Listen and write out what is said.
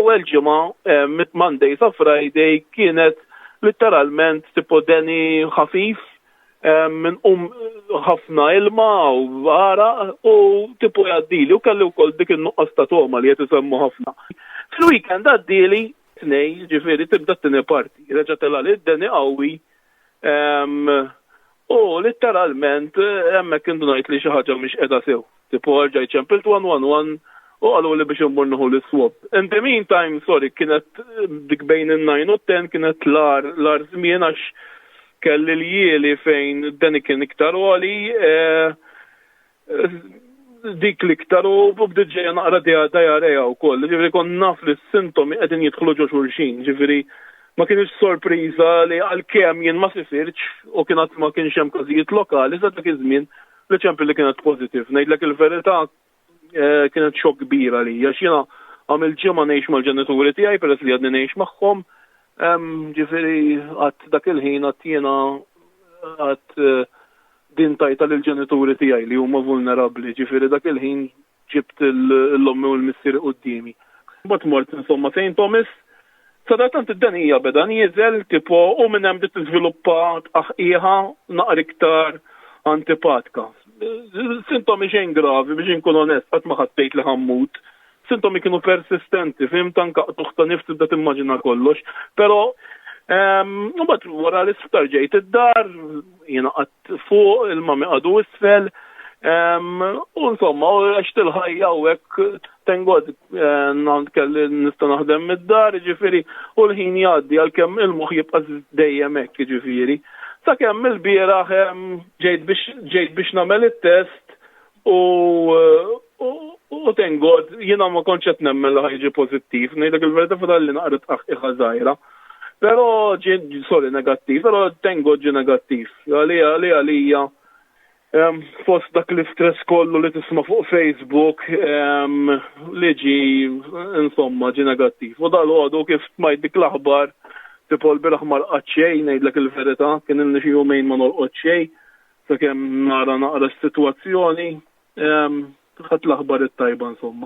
l-ewwel ġimgħa Monday sa Friday kienet literalment tipo deni ħafif minn ħafna ilma u għara u tipo jgħaddili u kelli wkoll dik in-nuqqas ta' toma li qed isemmu ħafna. Fil-weekend għaddili tnej, ġifieri tibda t-tieni parti, reġa' telha li d-deni qawwi u literalment hemmhekk kienu ngħid li xi ħaġa mhix qiegħda sew. Tipo ġej ċempilt 111 u qalu li biex immur nieħu l-swab. In the meantime, sorry, kienet dik bejn il-9 u 10 kienet l-ar żmien għax kelli l-jieli fejn d-deni kien iktar għoli, dik l-iktar u bdiet ġejja naqra diarrea wkoll. Ġifieri kon naf li s-sintomi qegħdin jidħlu ġo xulxin, ġifieri ma kienx sorpriża li għalkemm jien ma sifirx u kienet ma kienx hemm każijiet lokali sa dak iż-żmien li ċempil li kienet positiv. Ngħidlek il-verità kienet xokk kbir għalija għax jiena għamil ġimgħa ngħix mal-ġenituri tiegħi peress li għadni ngħix magħhom. Ġifieri għadd dak il-ħin għadd jiena għadd din tajta lill-ġenituri tiegħi li huma vulnerabbli. Ġifieri dak il-ħin ġibt l-ommi u l-missier qudiemi. Mbagħad mort insomma St. Thomas. Sadartant id-denija beda nieżel tipo u minn hemm dik tiżviluppa tqaħqieħa naqra iktar antipatika. Sintomi xejn gravi biex inkun onest qatt ma ħaddejt li ħammut. Sintomi kienu persistenti, fimt anke tuħta nifsi tibda timmaġina kollox, però mbagħad wara l-isptar ġejt id-dar, jiena qatt fuq il-mami qagħdu isfel, u insomma għax tilħajja u hekk tengod kelli nista' naħdem mid-dar, ġifieri u l-ħin jgħaddi għalkemm il-moħħ jibqa' dejjem hekk ġifieri. Sakemm il-bieraħ ġejt biex nagħmel it-test u tengod jiena ma kontx qed nemmen li ħajġi pożittiv, ngħidlek il-verità fadalli naqra tqaħqieħa żgħira. Però sorry negattiv, però tengod ġie negattiv. Għalija fost dak l-istress kollu li tisma' fuq Facebook li ġi insomma ġi negattiv. U dal-għodu kif tmajt dik l-aħbar tipo l-biraħ ma lqat xejn ngħidlek il-verità, kien ilni xi jumejn ma nolqot xejn sakemm nara naqra s-sitwazzjoni ħadd l-aħbar it-tajba insomma.